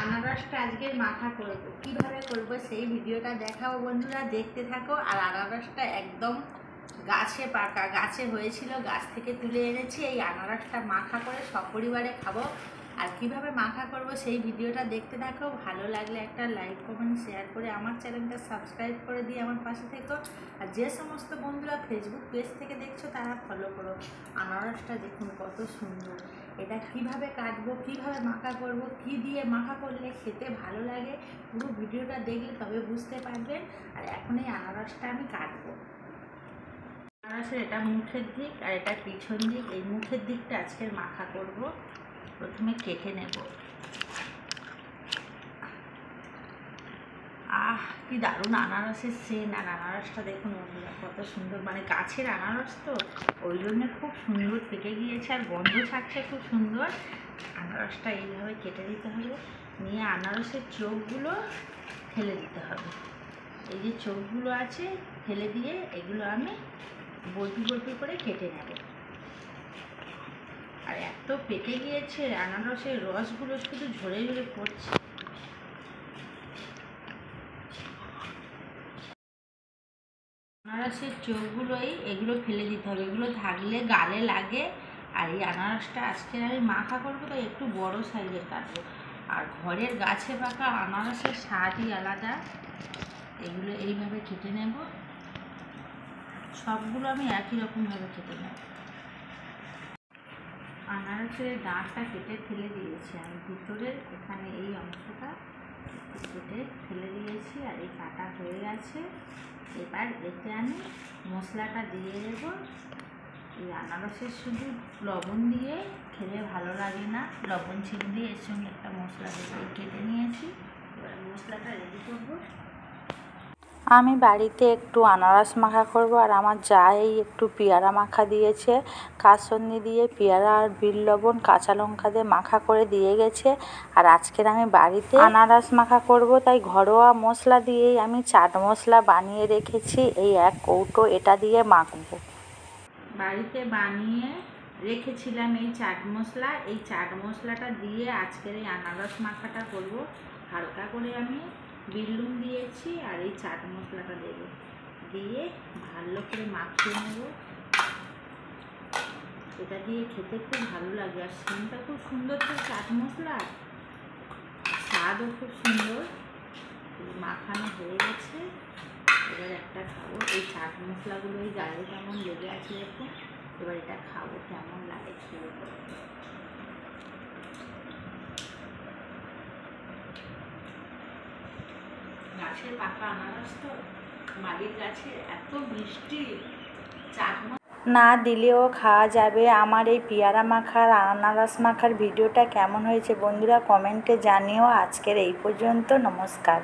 আনারসটা আজকে মাখা করব, কিভাবে করব সেই ভিডিওটা দেখাবো বন্ধুরা, দেখতে থাকো। আর আনারসটা একদম গাছে পাকা, গাছে হয়েছিল, গাছ থেকে তুলে এনেছি। এই আনারসটা মাখা করে সপরিবারে খাবো। আর কিভাবে মাখা করব সেই ভিডিওটা দেখতে থাকো। ভালো লাগলে একটা লাইক কমেন্ট শেয়ার করে আমার চ্যানেলটা সাবস্ক্রাইব করে দিয়ে আমার পাশে থেকো। আর যে সমস্ত বন্ধুরা ফেসবুক পেজ থেকে দেখছো তারা ফলো করো। আনারসটা দেখুন কত সুন্দর। এটা কিভাবে কাটবো, কিভাবে মাখা করব, কি দিয়ে মাখা করলে খেতে ভালো লাগে, পুরো ভিডিওটা দেখলে তবে বুঝতে পারবেন। আর এখন এই আনারসটা আমি কাটবো। আনারসের এটা মুখের দিক আর এটা পিছন দিক। এই মুখের দিকটা আজকের মাখা করব। প্রথমে কেটে নেব। কি দারুণ আনারসের সেন্ট। আর আনারসটা দেখুন বন্ধুরা কত সুন্দর, মানে গাছের আনারস তো ওই জন্য খুব সুন্দর পেকে গিয়েছে আর গন্ধ ছাড়ছে খুব সুন্দর। আনারসটা এইভাবে কেটে দিতে হবে, নিয়ে আনারসের চোখগুলো ফেলে দিতে হবে। এই যে চোখগুলো আছে ফেলে দিয়ে এগুলো আমি বটি বটি করে কেটে নেব। আর এত পেকে গিয়েছে আনারসের রসগুলো শুধু ঝরে ঝরে পড়ছে। আনারসের চোখগুলোই এগুলো ফেলে দিতে হবে, এগুলো থাকলে গালে লাগে। আর এই আনারসটা আজকে আমি মাখা করবো তো একটু বড় সাইজের কাটবো। আর ঘরের গাছে পাকা আনারসের স্বাদই আলাদা। এগুলো এইভাবে কেটে নেব, সবগুলো আমি একই রকমভাবে কেটে নেব। আনারসের ডাঁটটা কেটে ফেলে দিয়েছি আমি, ভিতরের এখানে এই অংশটা কেটে ফেলে দিয়েছি। আর এই কাটা হয়ে গেছে। এবার এতে আমি মশলাটা দিয়ে দেব। এই আনারসের শুধু লবণ দিয়ে খেলে ভালো লাগে না, লবণ চিনি দিয়ে এর সঙ্গে একটা মশলা দিয়ে কেটে নিয়েছি। এবার মশলাটা রেডি করব। আমি বাড়িতে একটু আনারস মাখা করব। আর আমার যা এই একটু পেয়ারা মাখা দিয়েছে, কাসুন্দি দিয়ে পেয়ারা আর বিট লবণ কাঁচা লঙ্কা দিয়ে মাখা করে দিয়ে গেছে। আর আজকের আমি বাড়িতে আনারস মাখা করব, তাই ঘরোয়া মশলা দিয়েই আমি চাট মশলা বানিয়ে রেখেছি। এই এক কৌটো এটা দিয়ে মাখবো। বাড়িতে বানিয়ে রেখেছিলাম এই চাট মশলা। এই চাট মশলাটা দিয়ে আজকের এই আনারস মাখাটা করব। হালকা করে আমি বিট লবণ দিয়েছি আর এই চাট মশলাটা দেব, দিয়ে ভালো করে মাখিয়ে নেব। এটা দিয়ে খেতে খুব ভালো লাগে। আর সেন্টটা খুব সুন্দর তো চাট মশলা, স্বাদও খুব সুন্দর। মাখানো হয়ে গেছে, এবার একটা খাবো। এই চাট মশলাগুলো এই গায়ে কেমন লেগে আছে দেখুন। এবার এটা খাবো, কেমন লাগে খেয়ে। গাছের পাকা আনারস তো, মাটির গাছে এত মিষ্টি। চাট না দিলেও খাওয়া যাবে। আমার এই পেয়ারা মাখার আনারস মাখার ভিডিওটা কেমন হয়েছে বন্ধুরা কমেন্টে জানিও। আজকের এই পর্যন্ত, নমস্কার।